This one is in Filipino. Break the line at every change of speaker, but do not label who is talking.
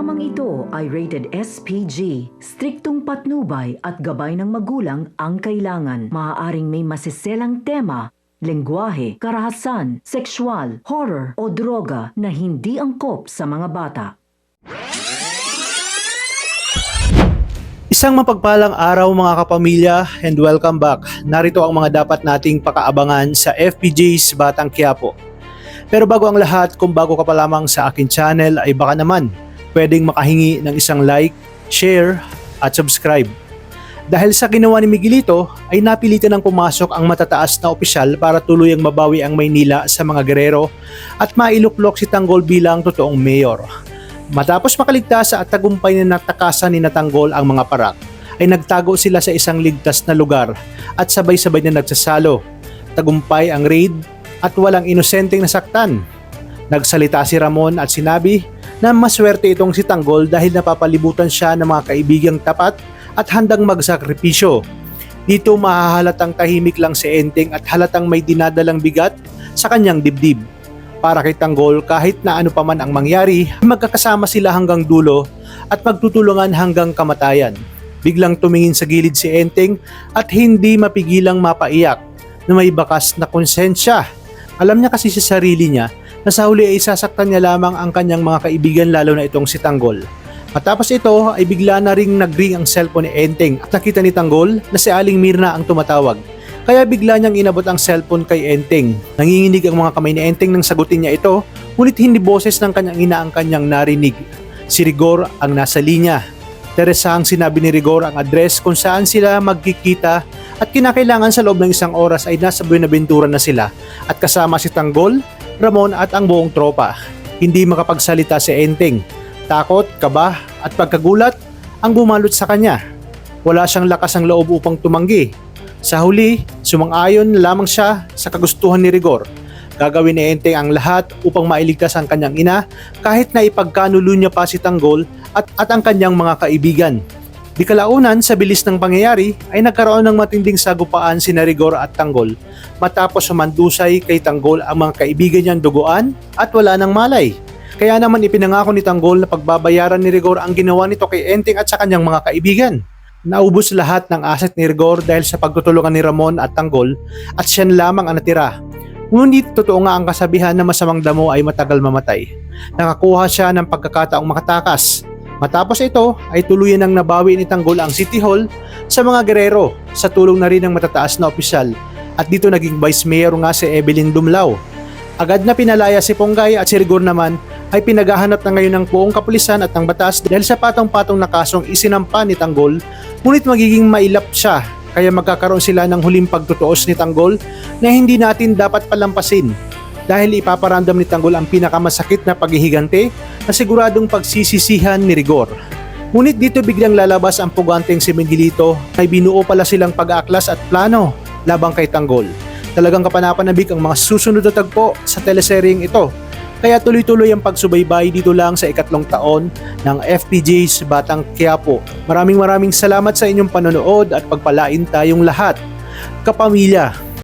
Programang ito ay rated SPG. Striktong patnubay at gabay ng magulang ang kailangan. Maaaring may masiselang tema, lengguwahe, karahasan, sexual, horror o droga na hindi angkop sa mga bata.
Isang mapagpalang araw mga kapamilya and welcome back. Narito ang mga dapat nating pakaabangan sa FPJ's Batang Quiapo. Pero bago ang lahat, kung bago ka pa lamang sa akin channel ay baka naman pwedeng makahingi ng isang like, share at subscribe. Dahil sa ginawa ni Miguelito ay napilitan ng pumasok ang matataas na opisyal para tuluyang mabawi ang Maynila sa mga gerero at mailuklok si Tanggol bilang totoong mayor. Matapos makaligtas at tagumpay na natakasan ni Tanggol ang mga parak, ay nagtago sila sa isang ligtas na lugar at sabay-sabay na nagsasalo. Tagumpay ang raid at walang inosenteng nasaktan. Nagsalita si Ramon at sinabi na maswerte itong si Tanggol dahil napapalibutan siya ng mga kaibigang tapat at handang magsakripisyo. Dito mahahalatang tahimik lang si Enteng at halatang may dinadalang bigat sa kanyang dibdib. Para kay Tanggol, kahit na ano pa man ang mangyari, magkakasama sila hanggang dulo at magtutulungan hanggang kamatayan. Biglang tumingin sa gilid si Enteng at hindi mapigilang mapaiyak na may bakas na konsensya. Alam niya kasi sa sarili niya na sa huli ay sasaktan niya lamang ang kanyang mga kaibigan, lalo na itong si Tanggol. Matapos ito ay bigla na ring nagring ang cellphone ni Enteng at nakita ni Tanggol na si Aling Mirna ang tumatawag. Kaya bigla niyang inabot ang cellphone kay Enteng. Nanginginig ang mga kamay ni Enteng nang sagutin niya ito, ngunit hindi boses ng kanyang ina ang kanyang narinig. Si Rigor ang nasa linya. Teresa ang sinabi ni Rigor ang address kung saan sila magkikita at kinakailangan sa loob ng isang oras ay nasa Buenaventura na sila at kasama si Tanggol, Ramon at ang buong tropa. Hindi makapagsalita si Enteng. Takot, kaba at pagkagulat ang bumalot sa kanya. Wala siyang lakas ng loob upang tumanggi. Sa huli, sumang-ayon lamang siya sa kagustuhan ni Rigor. Gagawin ni Enteng ang lahat upang mailigtas ang kanyang ina kahit na ipagkanulo niya pa si Tanggol at ang kanyang mga kaibigan. Di kalaunan, sa bilis ng pangyayari ay nagkaroon ng matinding sagupaan sina Rigor at Tanggol matapos sumandusay kay Tanggol ang mga kaibigan niyang duguan at wala ng malay. Kaya naman ipinangako ni Tanggol na pagbabayaran ni Rigor ang ginawa nito kay Enteng at sa kanyang mga kaibigan. Naubos lahat ng asset ni Rigor dahil sa pagtutulungan ni Ramon at Tanggol at siya lamang ang natira. Ngunit totoo nga ang kasabihan na masamang damo ay matagal mamatay. Nakakuha siya ng pagkakataong makatakas. Matapos ito ay tuluyan ng nabawi ni Tanggol ang City Hall sa mga gerero sa tulong na rin ng matataas na opisyal at dito naging vice mayor nga si Evelyn Dumlao. Agad na pinalaya si Ponggay at si Rigor naman ay pinaghahanap na ngayon ng buong kapulisan at ng batas dahil sa patong-patong na kasong isinampa ni Tanggol, ngunit magiging mailap siya kaya magkakaroon sila ng huling pagtutuos ni Tanggol na hindi natin dapat palampasin dahil ipaparamdam ni Tanggol ang pinakamasakit na paghihigante na siguradong pagsisisihan ni Rigor. Ngunit dito biglang lalabas ang puganteng si Miguelito ay binuo pala silang pag-aaklas at plano labang kay Tanggol. Talagang kapanapanabik ang mga susunod na tagpo sa teleseryeng ito. Kaya tuloy-tuloy ang pagsubaybay dito lang sa ikatlong taon ng FPJ's Batang Quiapo. Maraming salamat sa inyong panonood at pagpalain tayong lahat, kapamilya.